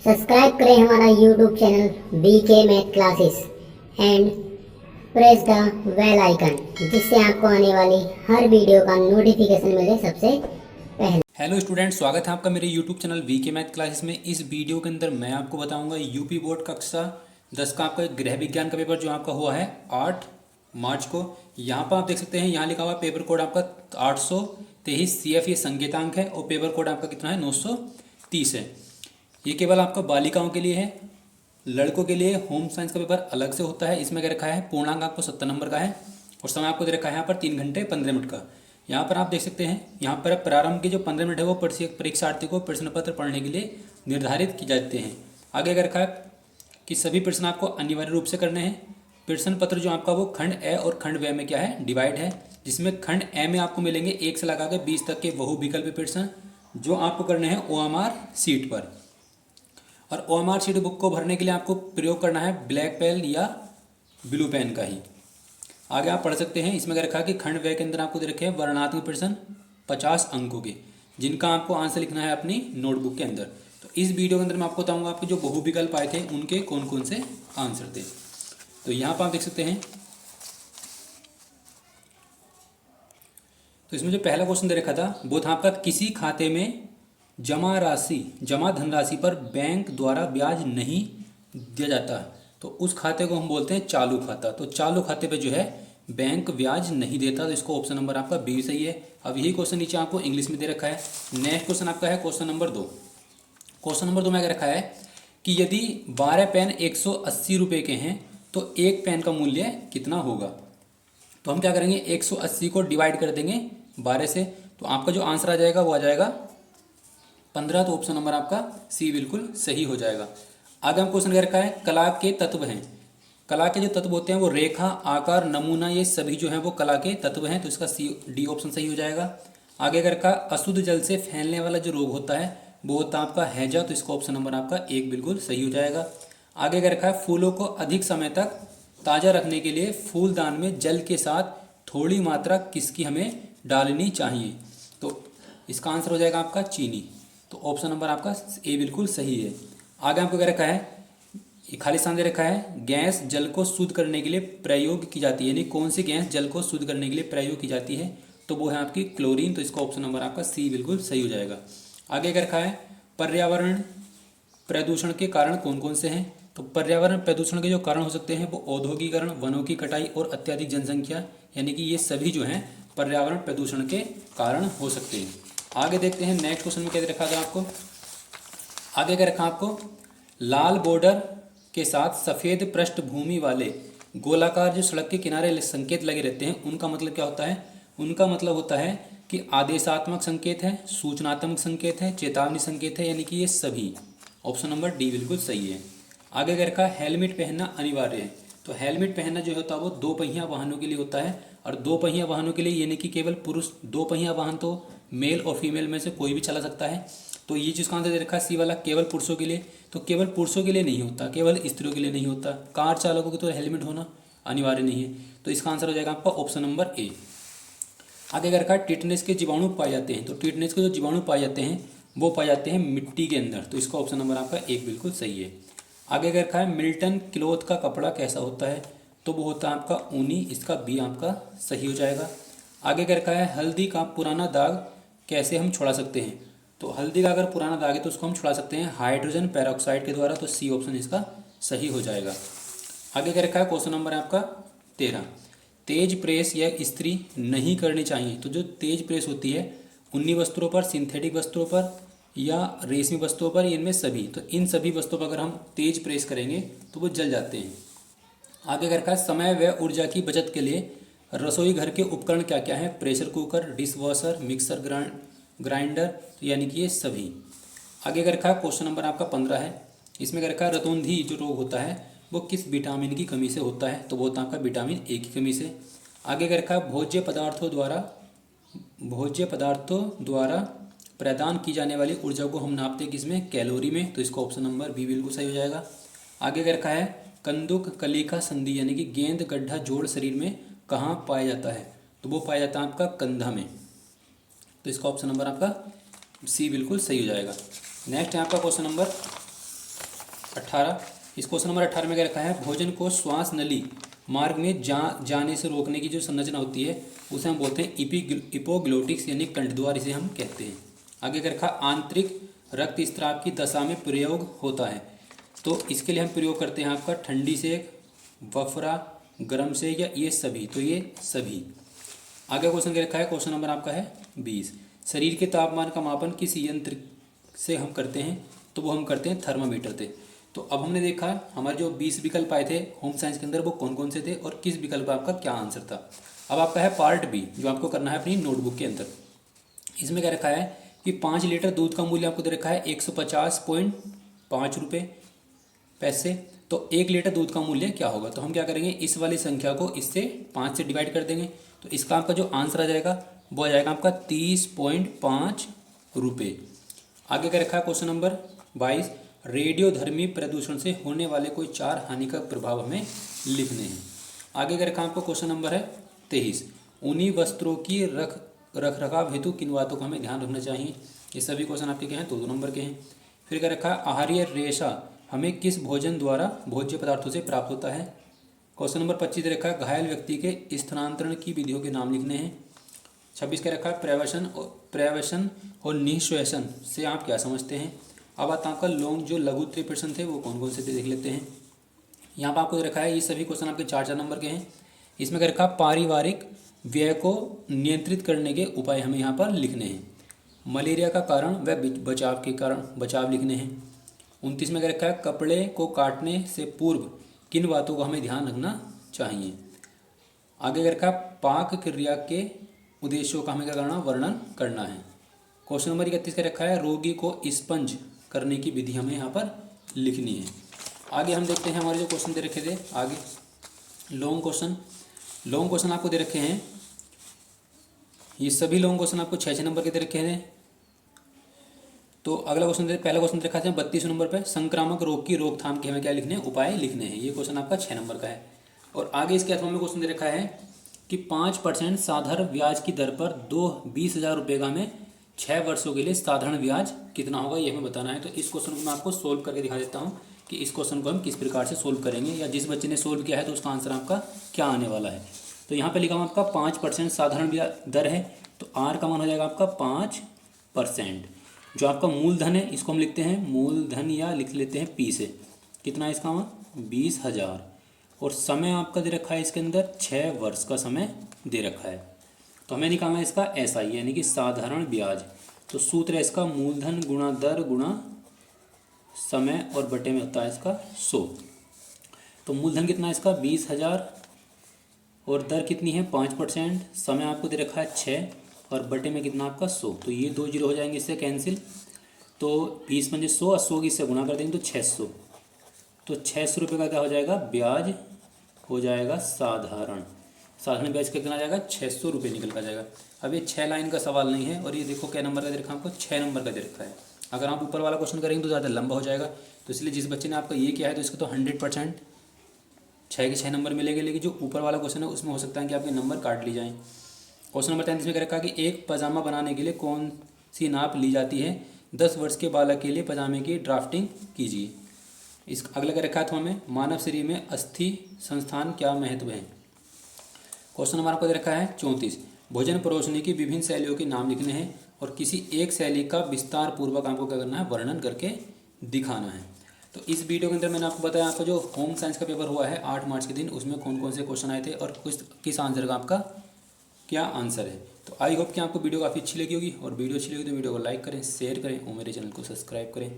Subscribe करें हमारा YouTube channel BK math classes and press the bell icon, जिससे आपको आने वाली हर वीडियो का नोटिफिकेशन मिले सबसे पहले। हेलो स्टूडेंट, स्वागत है आपका मेरे YouTube channel VK math classes में। इस वीडियो के अंदर मैं आपको बताऊंगा यूपी बोर्ड कक्षा 10 का आपका गृह विज्ञान का पेपर जो आपका हुआ है 8 मार्च को। यहाँ पर आप देख सकते हैं, यहाँ लिखा हुआ पेपर कोड आपका 823 CF ये संकेतांक है और पेपर कोड आपका कितना है 930 है। ये केवल आपका बालिकाओं के लिए है। लड़कों के लिए होम साइंस का पेपर अलग से होता है। इसमें क्या रखा है, पूर्णांक आपको 70 नंबर का है और समय आपको दे रखा है यहाँ पर 3 घंटे 15 मिनट का। यहाँ पर आप देख सकते हैं, यहाँ पर प्रारंभ के जो 15 मिनट है वो परीक्षार्थी को प्रश्न पत्र पढ़ने के लिए निर्धारित किए जाते हैं। आगे क्या रखा है कि सभी प्रश्न आपको अनिवार्य रूप से करने हैं। प्रश्न पत्र जो आपका वो खंड ए और खंड व में क्या है, डिवाइड है, जिसमें खंड ए में आपको मिलेंगे 1 से लगा के 20 तक के बहुविकल्पी प्रश्न जो आपको करने हैं OMR सीट पर। और OMR सीट बुक को भरने के लिए आपको प्रयोग करना है ब्लैक पेन या ब्लू पेन का ही। आगे आप पढ़ सकते हैं। इसमें क्या रखा है कि खंड व के अंदर आपको दे रखे हैं वर्णनात्मक प्रश्न 50 अंकों के, जिनका आपको आंसर लिखना है अपनी नोटबुक के अंदर। तो इस वीडियो के अंदर मैं आपको बताऊंगा आपके जो बहुविकल्प आए थे उनके कौन कौन से आंसर थे। तो यहाँ पर आप देख सकते हैं, तो इसमें जो पहला क्वेश्चन दे रखा था वो था आपका, किसी खाते में जमा धनराशि पर बैंक द्वारा ब्याज नहीं दिया जाता, तो उस खाते को हम बोलते हैं चालू खाता। तो चालू खाते पे जो है बैंक ब्याज नहीं देता, तो इसको ऑप्शन नंबर आपका बी सही है। अब यही क्वेश्चन नीचे आपको इंग्लिश में दे रखा है। नेक्स्ट क्वेश्चन आपका है क्वेश्चन नंबर 2। क्वेश्चन नंबर 2 में क्या रखा है कि यदि 12 पेन 180 रुपये के हैं तो एक पेन का मूल्य कितना होगा। तो हम क्या करेंगे, 180 को डिवाइड कर देंगे 12 से, तो आपका जो आंसर आ जाएगा वो आ जाएगा 15। तो ऑप्शन नंबर आपका सी बिल्कुल सही हो जाएगा। आगे हम क्वेश्चन क्या रखा है, कला के तत्व हैं। कला के जो तत्व होते हैं वो रेखा, आकार, नमूना, ये सभी जो है वो कला के तत्व हैं, तो इसका डी ऑप्शन सही हो जाएगा। आगे क्या रखा, अशुद्ध जल से फैलने वाला जो रोग होता है वो होता है आपका हैजा, तो इसका ऑप्शन नंबर आपका 1 बिल्कुल सही हो जाएगा। आगे क्या रखा है, फूलों को अधिक समय तक ताज़ा रखने के लिए फूलदान में जल के साथ थोड़ी मात्रा किसकी हमें डालनी चाहिए। तो इसका आंसर हो जाएगा आपका चीनी, तो ऑप्शन नंबर आपका ए बिल्कुल सही है। आगे आपको क्या रखा है, ये खाली स्थान दे रखा है, गैस जल को शुद्ध करने के लिए प्रयोग की जाती है, यानी कौन सी गैस जल को शुद्ध करने के लिए प्रयोग की जाती है, तो वो है आपकी क्लोरीन, तो इसका ऑप्शन नंबर आपका सी बिल्कुल सही हो जाएगा। आगे क्या रखा है, पर्यावरण प्रदूषण के कारण कौन कौन से हैं। तो पर्यावरण प्रदूषण के जो कारण हो सकते हैं वो औद्योगिकरण, वनों की कटाई और अत्यधिक जनसंख्या, यानी कि ये सभी जो हैं पर्यावरण प्रदूषण के कारण हो सकते हैं। आगे देखते हैं नेक्स्ट क्वेश्चन में क्या रखा था आपको। आगे क्या रखा आपको, लाल बॉर्डर के साथ सफ़ेद पृष्ठभूमि वाले गोलाकार जो सड़क के किनारे संकेत लगे रहते हैं उनका मतलब क्या होता है। उनका मतलब होता है कि आदेशात्मक संकेत है, सूचनात्मक संकेत है, चेतावनी संकेत है, यानी कि ये सभी। ऑप्शन नंबर डी बिल्कुल सही है। आगे क्या रखा, हेलमेट पहनना अनिवार्य है। तो हेलमेट पहनना जो होता है वो 2 पहिया वाहनों के लिए होता है, और 2 पहिया वाहनों के लिए यानी कि केवल पुरुष 2 पहिया वाहन तो मेल और फीमेल में से कोई भी चला सकता है। तो ये जिसका आंसर दे रखा है सी वाला, केवल पुरुषों के लिए, तो केवल पुरुषों के लिए नहीं होता, केवल स्त्रियों के लिए नहीं होता। कार चालकों को तो हेलमेट होना अनिवार्य नहीं है, तो इसका आंसर हो जाएगा आपका ऑप्शन नंबर ए। आगे क्या रखा है, टिटनेस के जीवाणु पाए जाते हैं। तो टिटनेस के जो जीवाणु पाए जाते हैं वो पाए जाते हैं मिट्टी के अंदर, तो इसका ऑप्शन नंबर आपका 1 बिल्कुल सही है। आगे क्या रखा है, मिल्टन क्लॉथ का कपड़ा कैसा होता है, तो वो होता है आपका ऊनी, इसका बी आपका सही हो जाएगा। आगे क्या रखा है, हल्दी का पुराना दाग कैसे हम छुड़ा सकते हैं। तो हल्दी का अगर पुराना दाग है तो उसको हम छुड़ा सकते हैं हाइड्रोजन पेरोक्साइड के द्वारा, तो सी ऑप्शन इसका सही हो जाएगा। आगे क्या रखा है, क्वेश्चन नंबर आपका 13, तेज प्रेस या इस्त्री नहीं करनी चाहिए। तो जो तेज प्रेस होती है उन्हीं वस्त्रों पर, सिंथेटिक वस्त्रों पर या रेशमी वस्तुओं पर, इनमें सभी, तो इन सभी वस्तुओं पर अगर हम तेज प्रेस करेंगे तो वो जल जाते हैं। आगे क्या रखा है, समय व ऊर्जा की बचत के लिए रसोई घर के उपकरण क्या क्या हैं। Pressure cooker, dish washer, mixer grinder, तो यानी कि ये सभी। आगे क्या रखा है, क्वेश्चन नंबर आपका 15 है। इसमें क्या रखा है, रतौंधी जो रोग होता है वो किस विटामिन की कमी से होता है, तो वो होता है आपका विटामिन ए की कमी से। आगे क्या रखा है, भोज्य पदार्थों द्वारा प्रदान की जाने वाली ऊर्जा को हम नापते हैं किसमें, कैलोरी में, तो इसका ऑप्शन नंबर बी बिल्कुल सही हो जाएगा। आगे क्या रखा है, कंदुक कलिका संधि यानी कि गेंद गड्ढा जोड़ शरीर में कहाँ पाया जाता है, तो वो पाया जाता है आपका कंधा में, तो इसका ऑप्शन नंबर आपका सी बिल्कुल सही हो जाएगा। नेक्स्ट है आपका क्वेश्चन नंबर 18। इस क्वेश्चन नंबर 18 में क्या रखा है, भोजन को श्वास नली मार्ग में जाने से रोकने की जो संरचना होती है उसे हम बोलते हैं इपोग्लोटिक्स यानी कंठद्वार, इसे हम कहते हैं। आगे क्या रखा, आंतरिक रक्तस्राव की दशा में प्रयोग होता है। तो इसके लिए हम प्रयोग करते हैं आपका ठंडी सेक, वफरा, गर्म सेक या ये सभी, तो ये सभी। आगे क्वेश्चन क्या रखा है, क्वेश्चन नंबर आपका है 20। शरीर के तापमान का मापन किस यंत्र से हम करते हैं, तो वो हम करते हैं थर्मामीटर से। तो अब हमने देखा हमारे जो 20 विकल्प आए थे होम साइंस के अंदर वो कौन कौन से थे और किस विकल्प का आपका क्या आंसर था। अब आपका है पार्ट बी, जो आपको करना है अपनी नोटबुक के अंदर। इसमें क्या रखा है कि 5 लीटर दूध का मूल्य आपको दे रखा है 150.5 रुपये पैसे। तो 1 लीटर दूध का मूल्य क्या होगा, तो हम क्या करेंगे, इस वाली संख्या को इससे 5 से डिवाइड कर देंगे। तो इसका आपका जो आंसर आ जाएगा वो आ जाएगा आपका 30.5 रुपये। आगे क्या रखा है क्वेश्चन नंबर 22, रेडियोधर्मी प्रदूषण से होने वाले कोई 4 हानिकारक प्रभाव हमें लिखने हैं। आगे क्या रखा आपको क्वेश्चन नंबर है 23, ऊनी वस्त्रों की रख रखाव हेतु किन बातों का हमें ध्यान रखना चाहिए। ये सभी क्वेश्चन आपके क्या हैं, 2-2 नंबर के हैं। फिर क्या रखा, आहार्य रेशा हमें किस भोजन द्वारा भोज्य पदार्थों से प्राप्त होता है। क्वेश्चन नंबर 25 रखा है, घायल व्यक्ति के स्थानांतरण की विधियों के नाम लिखने हैं। 26 का रखा है, प्रवेशन और निःश्वेसन से आप क्या समझते हैं। अब आता है आपका लॉन्ग जो लघु उत्तरीय प्रश्न थे वो कौन कौन से थे देख लेते हैं। यहाँ पर आपको रखा है, ये सभी क्वेश्चन आपके 4-4 नंबर के हैं। इसमें क्या रखा, पारिवारिक व्यय को नियंत्रित करने के उपाय हमें यहाँ पर लिखने हैं। मलेरिया का कारण व बचाव के कारण बचाव लिखने हैं। 29 में क्या रखा है, कपड़े को काटने से पूर्व किन बातों का हमें ध्यान रखना चाहिए। आगे क्या रखा, पाक क्रिया के उद्देश्यों का हमें क्या करना, वर्णन करना है। क्वेश्चन नंबर 31 का रखा है, रोगी को स्पंज करने की विधि हमें यहाँ पर लिखनी है। आगे हम देखते हैं हमारे जो क्वेश्चन दे रखे थे। आगे लॉन्ग क्वेश्चन आपको दे रखे हैं। ये सभी लॉन्ग क्वेश्चन आपको 6-6 नंबर के दे रखे हैं। तो अगला क्वेश्चन पहला क्वेश्चन दे रखा है 32 नंबर पर, संक्रामक रोग की रोकथाम के हमें क्या लिखने हैं, उपाय लिखने हैं। ये क्वेश्चन आपका 6 नंबर का है। और आगे इसके अथवा में क्वेश्चन दे रखा है कि 5% साधारण ब्याज की दर पर 20,000 रुपये का हमें 6 वर्षों के लिए साधारण ब्याज कितना होगा ये हमें बताना है। तो इस क्वेश्चन को मैं आपको सोल्व करके दिखा देता हूँ कि इस क्वेश्चन को हम किस प्रकार से सोल्व करेंगे, या जिस बच्चे ने सोल्व किया है तो उसका आंसर आपका क्या आने वाला है। तो यहाँ पे लिखा हुआ आपका 5% साधारण ब्याज दर है, तो आर का मान हो जाएगा आपका 5%। जो आपका मूलधन है इसको हम लिखते हैं मूलधन या लिख लेते हैं पी से, कितना है इसका मान 20,000। और समय आपका दे रखा है इसके अंदर 6 वर्ष का समय दे रखा है। तो हमें निकालना है इसका एसआई यानी कि साधारण ब्याज। तो सूत्र है इसका मूलधन गुणा दर गुणा समय और बटे में होता है इसका 100। तो मूलधन कितना है इसका 20,000 और दर कितनी है 5%, समय आपको दे रखा है 6 और बटे में कितना आपका 100। तो ये 2 जीरो हो जाएंगे इससे कैंसिल। तो 20×100 और 100 की इससे गुणा कर देंगे तो 600। तो 600 रुपये का क्या हो जाएगा, ब्याज हो जाएगा साधारण ब्याज का कितना आ जाएगा 600 रुपये निकल कर जाएगा। अब ये 6 लाइन का सवाल नहीं है, और ये देखो क्या नंबर का दे रखा है आपको 6 नंबर का दे रखा है। अगर आप ऊपर वाला क्वेश्चन करेंगे तो ज़्यादा लंबा हो जाएगा। तो इसलिए जिस बच्चे ने आपका ये किया है तो इसको तो 100% 6 के 6 नंबर मिलेंगे, लेकिन जो ऊपर वाला क्वेश्चन है उसमें हो सकता है कि आपके नंबर काट ली जाएँ। क्वेश्चन नंबर 33 में कह रखा है कि एक पजामा बनाने के लिए कौन सी नाप ली जाती है, 10 वर्ष के बालक के लिए पजामे की ड्राफ्टिंग कीजिए। इस अगला क्या रखा है तो हमें मानव शरीर में अस्थि संस्थान क्या महत्व है। क्वेश्चन नंबर आपको दे रखा है 34, भोजन परोसने की विभिन्न शैलियों के नाम लिखने हैं और किसी एक शैली का विस्तार पूर्वक आपको क्या करना है, वर्णन करके दिखाना है। तो इस वीडियो के अंदर मैंने आपको बताया आपका जो होम साइंस का पेपर हुआ है 8 मार्च के दिन, उसमें कौन कौन से क्वेश्चन आए थे और किस आंसर का आपका क्या आंसर है। तो आई होप कि आपको वीडियो काफ़ी अच्छी लगी होगी, और वीडियो अच्छी लगी तो वीडियो को लाइक करें, शेयर करें और मेरे चैनल को सब्सक्राइब करें।